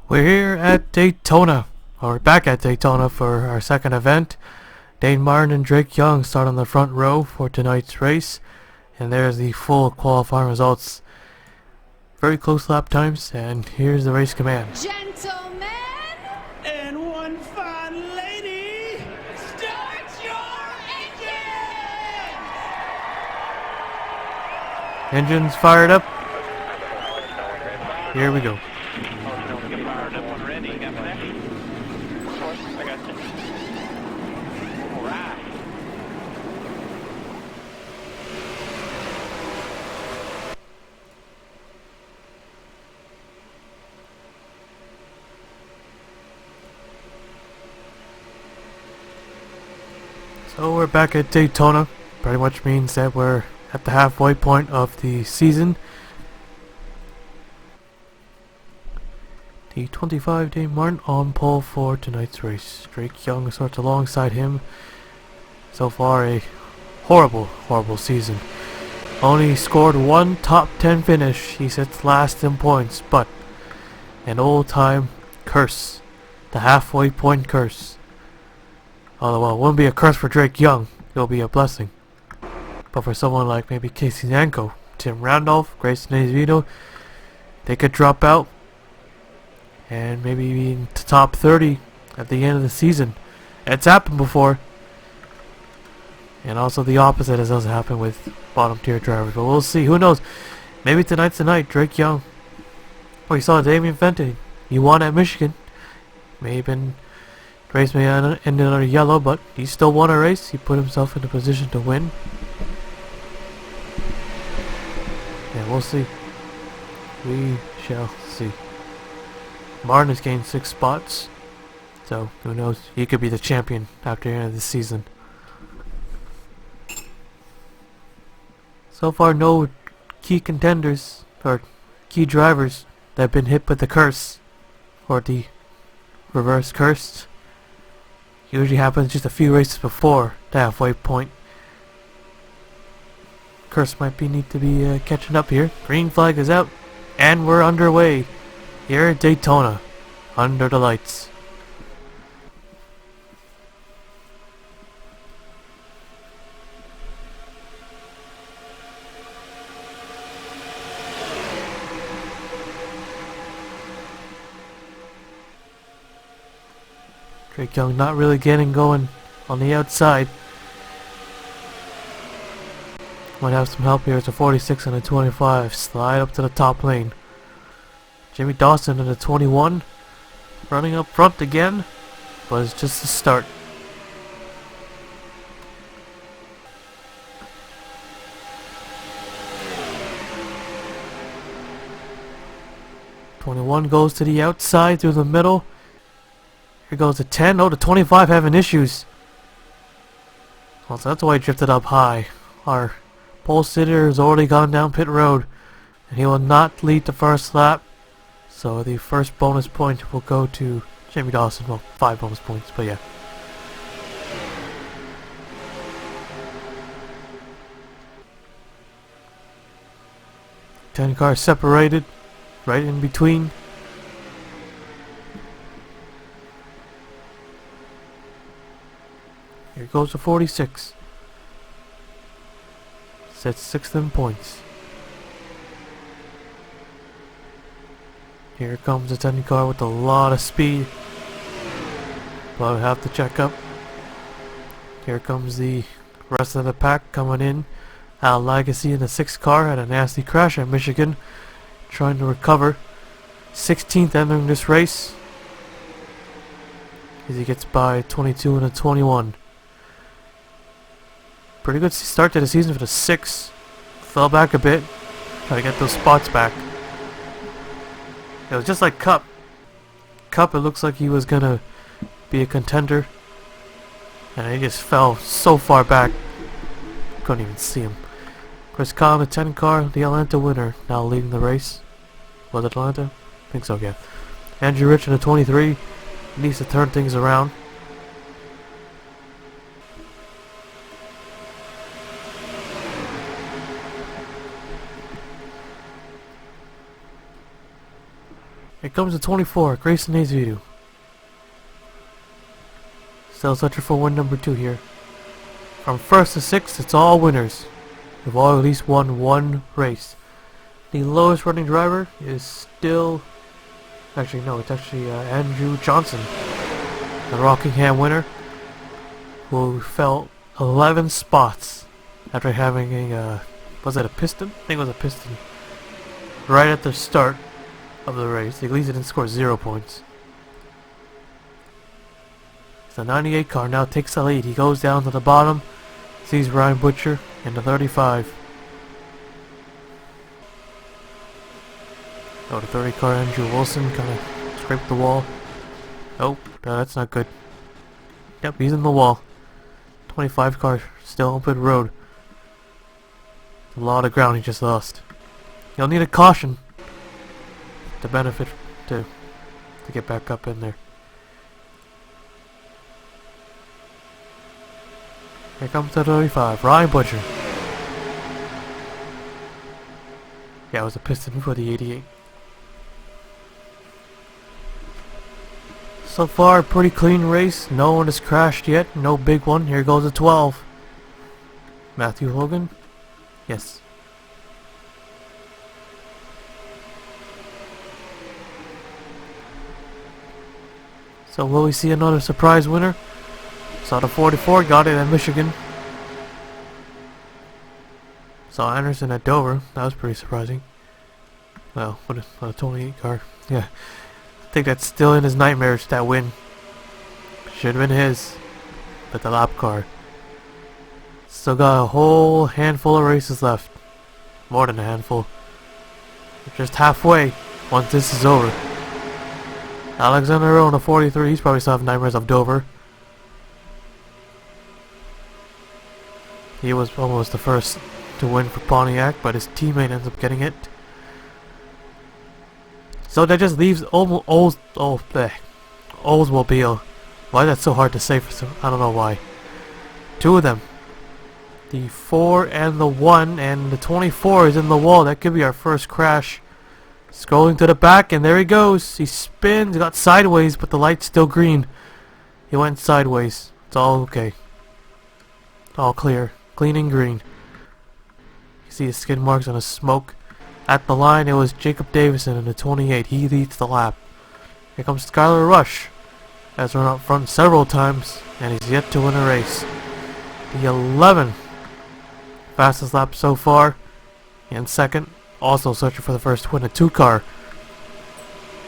We're here at Daytona, or back at Daytona for our second event. Dane Martin and Drake Young start on the front row for tonight's race. And there's the full qualifying results. Very close lap times, and here's the race command. Gentlemen, And one fine lady, start your engine! Engines fired up. Here we go. So we're back at Daytona. Pretty much means that we're at the halfway point of the season. The 25 Dane Martin on pole for tonight's race. Drake Young starts alongside him. So far a horrible season. Only scored one top 10 finish. He sits last in points, but an old time curse. The halfway point curse. Although it wouldn't be a curse for Drake Young, it'll be a blessing. But for someone like maybe Casey Nanko, Tim Randolph, Grayson Azevedo, they could drop out and maybe be in the top 30 at the end of the season. It's happened before. And also the opposite has also happened with bottom tier drivers. But we'll see. Who knows? Maybe tonight's the night. Drake Young. Oh, you saw Damian Fenton. He won at Michigan. Race may end in yellow, but he still won a race. He put himself in a position to win. And we'll see. We shall see. Martin has gained 6 spots. So, who knows? He could be the champion after the end of the season. So far, no key contenders or key drivers that have been hit with the curse or the reverse curse. Usually happens just a few races before the halfway point. Curse might need to be catching up here. Green flag is out, and we're underway here at Daytona, under the lights. Drake Young not really getting going on the outside. Might have some help here. It's a 46 and a 25. Slide up to the top lane. Jimmy Dawson in a 21. Running up front again. But it's just the start. '21 goes to the outside through the middle. Here goes the 10. Oh, the 25 having issues. Well, so that's why he drifted up high. Our pole sitter has already gone down pit road, and he will not lead the first lap. So the first bonus point will go to Jimmy Dawson. Well, 5 bonus points, but yeah. Ten cars separated, right in between. Here goes the 46. Sets 6th in points. Here comes the 10 car with a lot of speed. But we have to check up. Here comes the rest of the pack coming in. Al Legacy in the 6th car had a nasty crash at Michigan. Trying to recover. 16th entering this race. As he gets by 22 and a 21. Pretty good start to the season for the 6. Fell back a bit. Try to get those spots back. It was just like Cup. Cup, it looks like he was gonna be a contender. And he just fell so far back. Couldn't even see him. Chris Kahn, the 10 car, the Atlanta winner, now leading the race. Was it Atlanta? I think so, yeah. Andrew Rich in the 23. Needs to turn things around. Here comes the 24, Grayson Azevedo. Still searching for win number 2 here. From 1st to 6th, it's all winners. We've all at least won one race. The lowest running driver is still... Actually, no, it's actually Andrew Johnson, the Rockingham winner, who fell 11 spots after having a... was it a piston? I think it was a piston. Right at the start of the race. At least it didn't score 0 points. The 98 car now takes the lead. He goes down to the bottom, sees Ryan Butcher in the 35. Oh, the 30 car Andrew Wilson kind of scraped the wall. Oh, no, that's not good. Yep, he's in the wall. 25 car still on pit road. A lot of ground he just lost. He'll need a caution to benefit to get back up in there. Here comes the 35, Ryan Butcher. Yeah, it was a piston for the 88. So far, a pretty clean race. No one has crashed yet. No big one. Here goes the 12. Matthew Hogan. Yes. So will we see another surprise winner? Saw the 44, got it at Michigan. Saw Anderson at Dover. That was pretty surprising. Well, what a 28 car. Yeah. I think that's still in his nightmares, that win. Should have been his. But the lap car. Still got a whole handful of races left. More than a handful. We're just halfway once this is over. Alexander Rowe on the 43, he's probably still have nightmares of Dover. He was almost the first to win for Pontiac, but his teammate ends up getting it. So that just leaves Oldsmobile. Why is that so hard to say for some? I don't know why. 2 of them. The 4 and the 1, and the 24 is in the wall. That could be our first crash. Scrolling to the back, and there he goes. He spins, got sideways, but the light's still green. He went sideways. It's all okay. All clear. Clean and green. You see the skid marks on the smoke. At the line, it was Jacob Davison in the 28. He leads the lap. Here comes Skylar Rush. Has run up front several times, and he's yet to win a race. The 11. Fastest lap so far. In second. Also searching for the first win, a 2 car.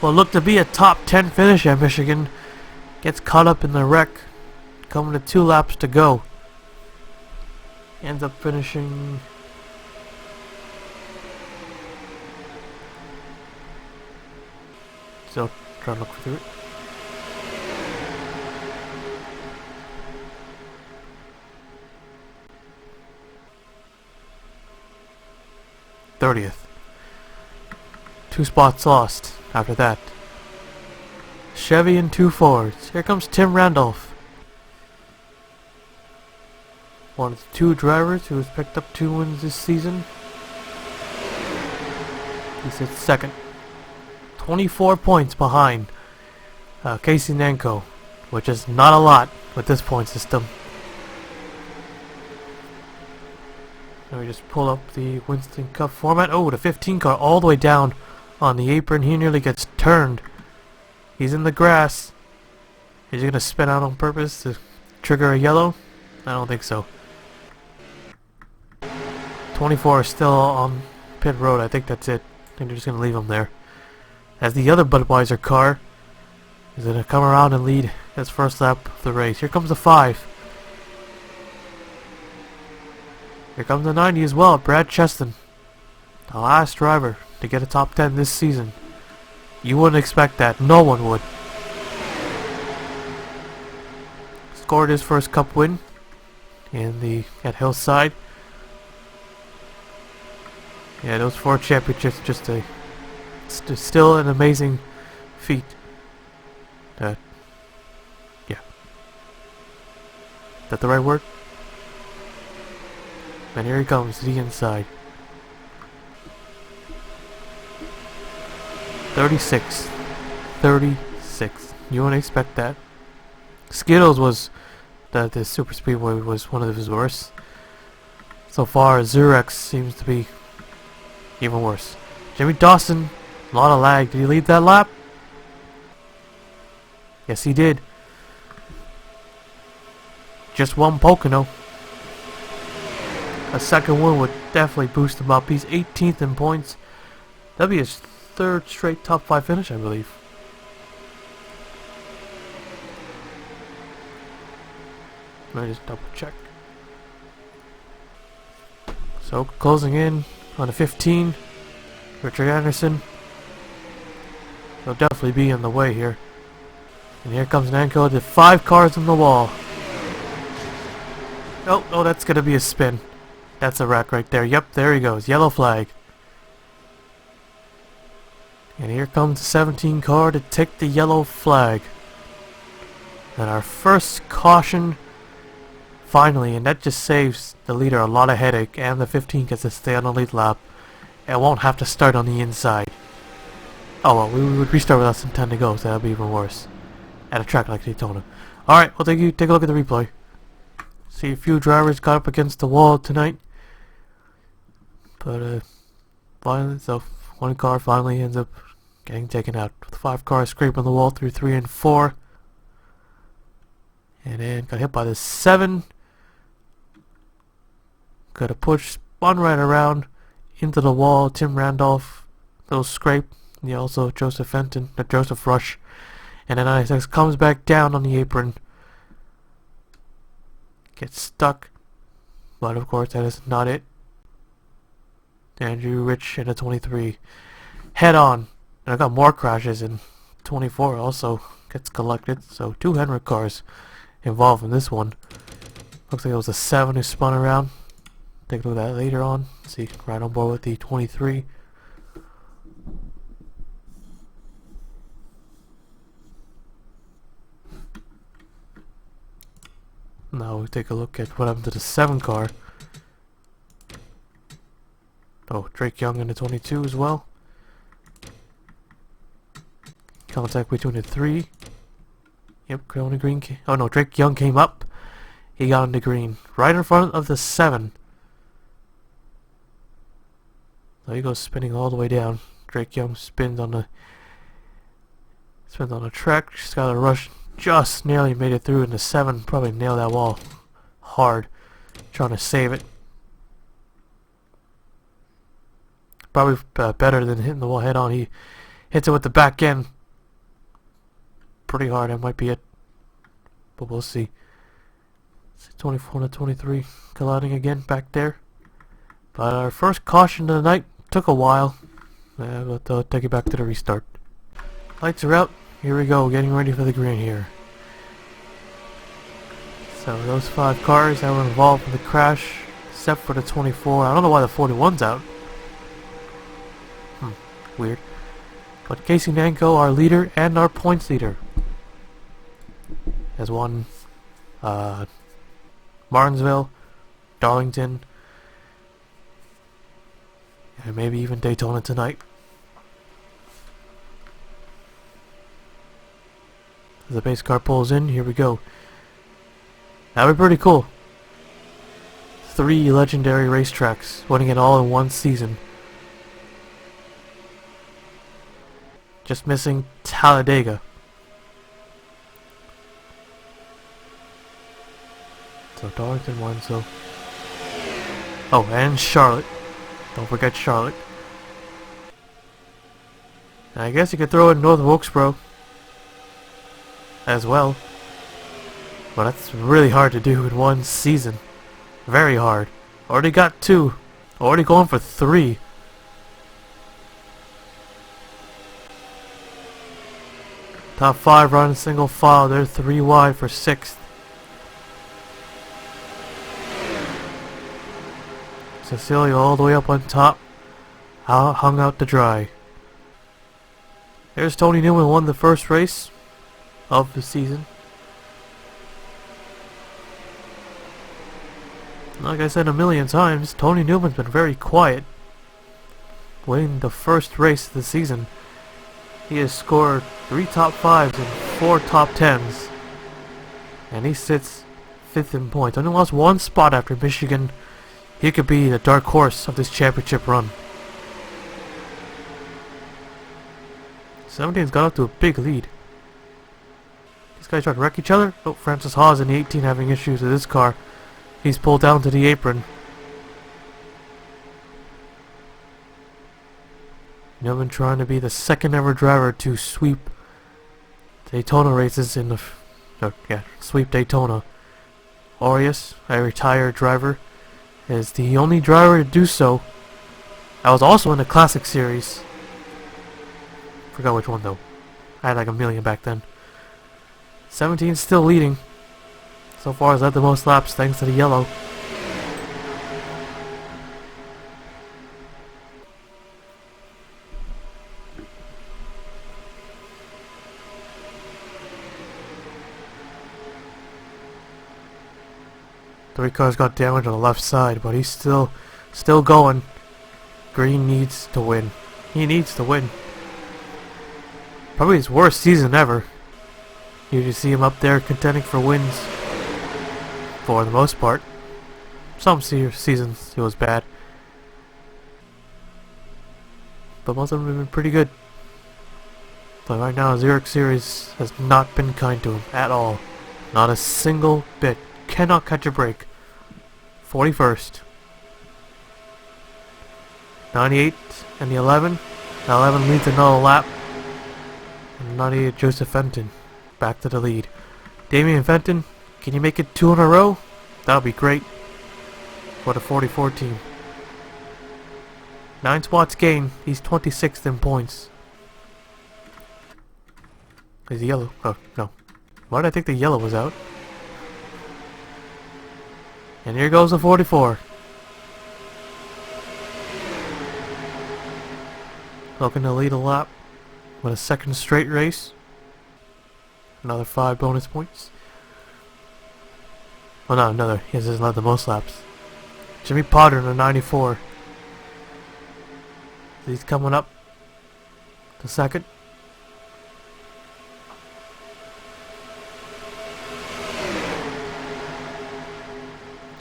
Well, looked to be a top 10 finish at Michigan. Gets caught up in the wreck. Coming to 2 laps to go. Ends up finishing... Still trying to look through it. '30th. 2 spots lost after that. Chevy and 2 Fords. Here comes Tim Randolph. One of the 2 drivers who has picked up 2 wins this season. He sits second. 24 points behind Casey Nanko, which is not a lot with this point system. Let me just pull up the Winston Cup format. Oh, the 15 car all the way down on the apron. He nearly gets turned. He's in the grass. Is he going to spin out on purpose to trigger a yellow? I don't think so. 24 is still on pit road. I think that's it. I think they're just going to leave him there. As the other Budweiser car is going to come around and lead his first lap of the race. Here comes the 5. Here comes the 90 as well, Brad Cheston. The last driver to get a top 10 this season. You wouldn't expect that. No one would. Scored his first Cup win at Hillside. Yeah, those 4 championships it's still an amazing feat. Yeah. Is that the right word? And here he comes to the inside. 36. 36. You wouldn't expect that. Skittles was the super speedway was one of his worst. So far, Zerex seems to be even worse. Jimmy Dawson, a lot of lag. Did he lead that lap? Yes, he did. Just one Pocono. A second one would definitely boost him up. He's 18th in points. That'd be his third straight top 5 finish, I believe. Let me just double check. So, closing in on the 15. Richard Anderson. He'll definitely be in the way here. And here comes Nanko. The 5 cars on the wall. Oh, that's going to be a spin. That's a wreck right there. Yep, there he goes. Yellow flag. And here comes the 17 car to take the yellow flag. And our first caution finally, and that just saves the leader a lot of headache, and the 15 gets to stay on the lead lap and won't have to start on the inside. Oh well, we would restart without some time to go, so that'd be even worse at a track like Daytona. Alright, well, take a look at the replay. See, a few drivers got up against the wall tonight, but finally, so one car finally ends up getting taken out. With 5 cars scraping the wall through 3 and 4, and then got hit by the 7. Got a push, spun right around into the wall. Tim Randolph, little scrape. And also Joseph Fenton, Joseph Rush, and then ISX comes back down on the apron. Gets stuck, but of course that is not it. Andrew Rich in a 23 head on, and I got more crashes in 24 also gets collected. So 2 Henry cars involved in this one. Looks like it was a 7 who spun around. Take a look at that later on. See, right on board with the 23. Now we take a look at what happened to the 7 car. Oh, Drake Young in the 22 as well. Contact between the 3. Yep, Corona Green. Oh no, Drake Young came up. He got on the green, right in front of the 7. There he goes, spinning all the way down. Drake Young spins on the track. Just got a rush. Just nearly made it through, and the 7 probably nailed that wall hard, trying to save it. Probably better than hitting the wall head on. He hits it with the back end pretty hard. That might be it, but we'll see. 24 to 23 colliding again back there. But our first caution of the night took a while, but I'll take it back to the restart. Lights are out. Here we go, getting ready for the green here. So those 5 cars that were involved in the crash, except for the 24. I don't know why the 41's out. Weird. But Casey Nanko, our leader and our points leader, has won Martinsville, Darlington, and maybe even Daytona tonight. As the base car pulls in, here we go. That would be pretty cool. 3 legendary racetracks, winning it all in one season. Just missing Talladega. So Darlington won, so... Oh, and Charlotte. Don't forget Charlotte. And I guess you could throw in North Wilkesboro as well. But that's really hard to do in one season. Very hard. Already got 2. Already going for 3. Top 5 running single file. They're 3 wide for 6th. Cecilia all the way up on top. Hung out to dry. There's Tony Newman, won the first race of the season. Like I said a million times, Tony Newman's been very quiet. Winning the first race of the season. He has scored 3 top 5s and 4 top 10s. And he sits 5th in points. Only lost 1 spot after Michigan. He could be the dark horse of this championship run. 17's got up to a big lead. These guys trying to wreck each other. Oh, Francis Hawes in the 18 having issues with his car. He's pulled down to the apron. Newman trying to be the second ever driver to sweep Daytona races in the sweep Daytona. Aureus, a retired driver, is the only driver to do so. I was also in the Classic Series. Forgot which one though. I had like a million back then. 17 still leading. So far has led the most laps thanks to the yellow. Three cars got damage on the left side, but he's still going. Green needs to win. He needs to win. Probably his worst season ever. You just see him up there contending for wins. For the most part. Some seasons it was bad. But most of them have been pretty good. But right now, Zerex Series has not been kind to him at all. Not a single bit. Cannot catch a break. 41st. 98 and the 11. The 11 leads another lap. And 98 Joseph Fenton back to the lead. Damian Fenton, can you make it 2 in a row? That would be great for the 44 team. 9 spots gain. He's 26th in points. Is the yellow? Oh, no. Why did I think the yellow was out? And here goes the 44. Looking to lead a lap with a second straight race. Another 5 bonus points. Oh no, another. He has led the most laps. Jimmy Potter in the 94. He's coming up to second.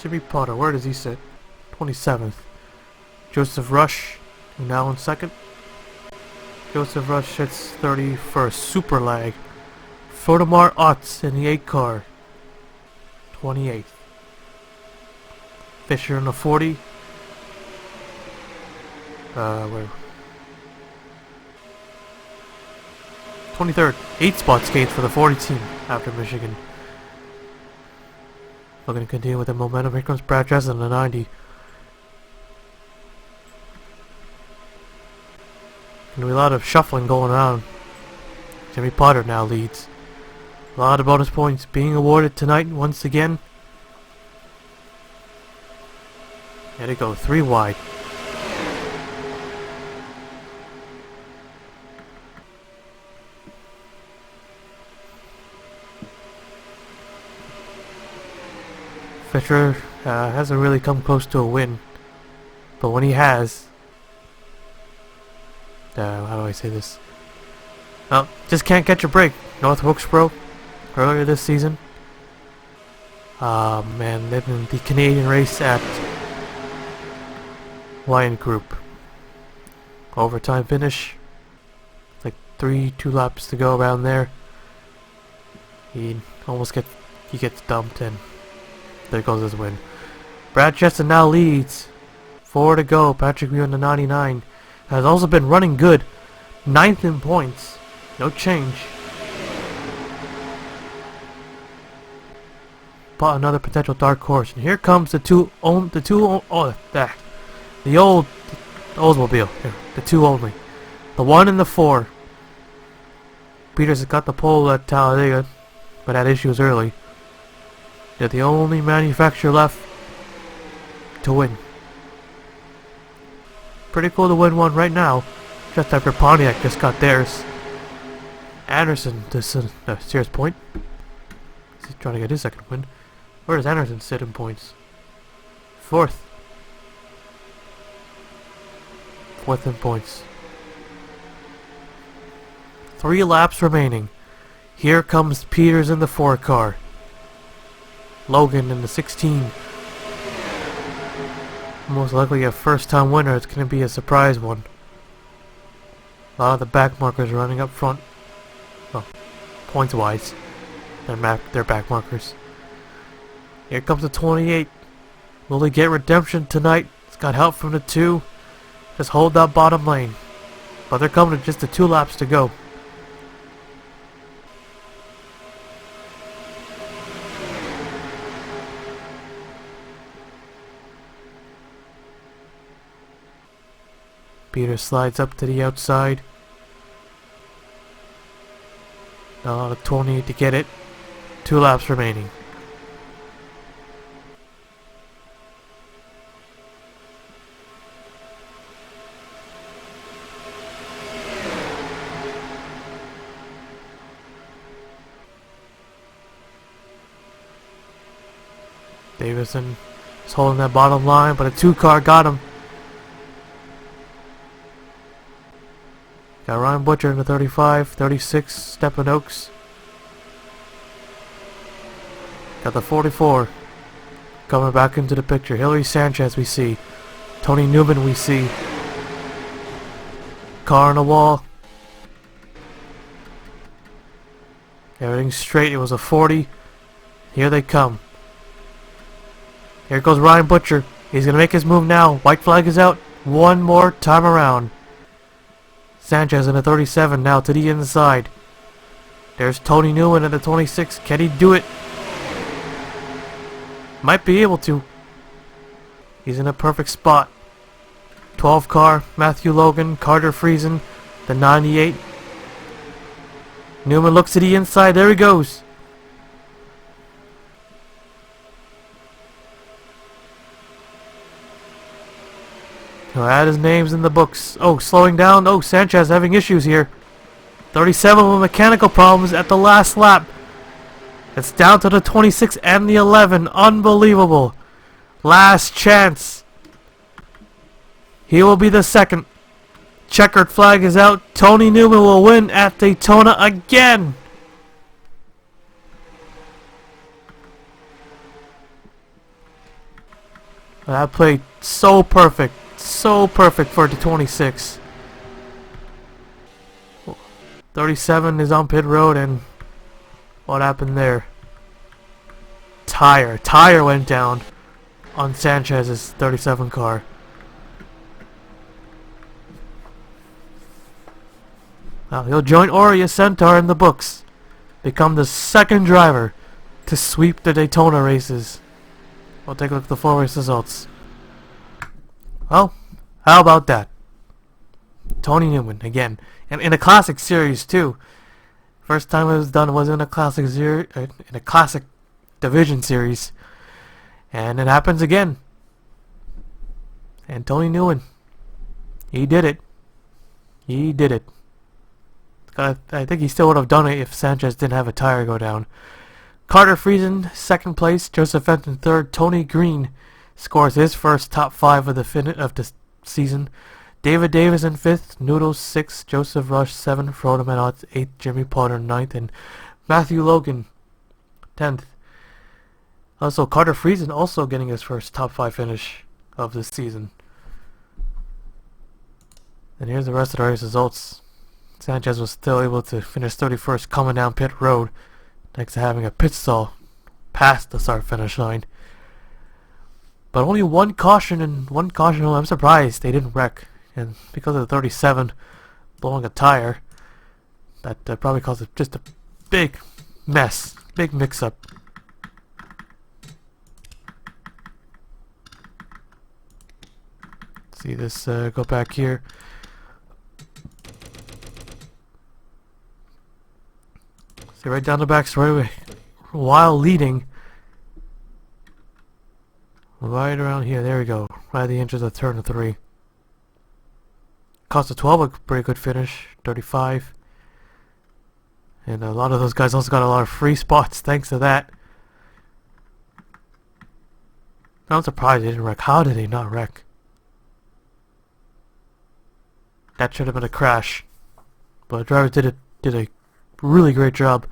Jimmy Potter, where does he sit? 27th. Joseph Rush, now in second. Joseph Rush sits 31st. Super lag. Fodemar Otts in the 8 car. 28th. Fisher in the 40. Where? 23rd. 8 spots gained for the 40 team after Michigan. We're going to continue with the momentum. Here comes Brad Jesson in the 90. Going to be a lot of shuffling going around. Jimmy Potter now leads. A lot of bonus points being awarded tonight once again. There they go, 3 wide. Fisher hasn't really come close to a win, but when he has, how do I say this? Well, just can't catch a break. North Wilkesboro earlier this season. Man, they've been the Canadian race at Lion Group. Overtime finish. Like 2 laps to go around there. He gets dumped and there goes his win. Brad Jesson now leads. 4 to go. Patrick Mew in the 99 has also been running good. 9th in points. No change. But another potential dark horse. And here comes the Oldsmobile. Here, the 2 only. The 1 and the 4. Peters has got the pole at Talladega, but had issues early. They're the only manufacturer left to win. Pretty cool to win one right now, just after Pontiac just got theirs. Anderson to Sears Point. He's trying to get his second win. Where does Anderson sit in points? 4th. 4th in points. 3 laps remaining. Here comes Peters in the 4 car. Logan in the 16. Most likely a first time winner. It's going to be a surprise one. A lot of the back markers running up front. Well, points wise. They're back markers. Here comes the 28. Will he get redemption tonight? He's got help from the 2. Just hold that bottom lane. But they're coming to just the 2 laps to go. Peter slides up to the outside. Now the 28 to get it. 2 laps remaining. Davison is holding that bottom line, but a 2 car got him. Got Ryan Butcher in the 35, 36, Stephen Oaks. Got the 44 coming back into the picture. Hillary Sanchez we see. Tony Newman we see. Car on the wall. Everything's straight. It was a 40. Here they come. Here goes Ryan Butcher. He's going to make his move now. White flag is out. One more time around. Sanchez in the 37 now to the inside. There's Tony Newman in the 26. Can he do it? Might be able to. He's in a perfect spot. 12 car, Matthew Logan, Carter Friesen, the 98. Newman looks to the inside. There he goes. He'll add his names in the books. Oh, slowing down. Oh, Sanchez having issues here. 37 with mechanical problems at the last lap. It's down to the 26 and the 11. Unbelievable. Last chance. He will be the second. Checkered flag is out. Tony Newman will win at Daytona again. That played so perfect. So perfect for the 26. 37 is on pit road, and what happened there? Tire went down on Sanchez's 37 car. Now he'll join Aurea Centaur in the books. Become the second driver to sweep the Daytona races. We'll take a look at the full race results. Well, how about that? Tony Newman again, and in a classic series too. First time it was done was in a classic division series, and it happens again. And Tony Newman, he did it. He did it. I think he still would have done it if Sanchez didn't have a tire go down. Carter Friesen, second place. Joseph Fenton, third. Tony Green scores his first top 5 of the season. David Davis in 5th. Noodles 6th. Joseph Rush 7th. Frodo Menot 8th. Jimmy Potter 9th. And Matthew Logan 10th. Also, Carter Friesen also getting his first top 5 finish of the season. And here's the rest of the race results. Sanchez was still able to finish 31st coming down pit road, thanks to having a pit stall past the start-finish line. But only one caution, and I'm surprised they didn't wreck. And because of the 37 blowing a tire, that probably caused just a big mess, big mix-up. See this, go back here. See right down the back straightaway, while leading. Right around here, there we go. Right at the inches of turn 3. Cost of 12, a pretty good finish, 35. And a lot of those guys also got a lot of free spots thanks to that. I'm surprised they didn't wreck. How did they not wreck? That should have been a crash. But the driver did it did a really great job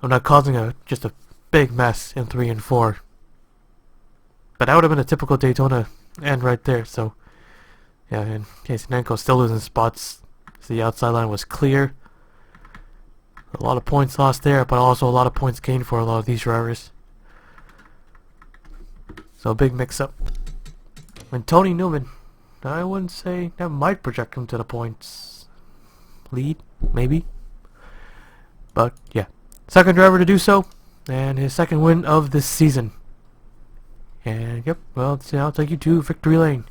of not causing just a big mess in 3 and 4. But that would have been a typical Daytona end right there. So yeah, and Nanko still losing spots. So the outside line was clear. A lot of points lost there, but also a lot of points gained for a lot of these drivers. So a big mix-up. And Tony Newman, I wouldn't say that might project him to the points lead, maybe. But yeah, second driver to do so, and his second win of this season. And yep, well, I'll take you to victory lane.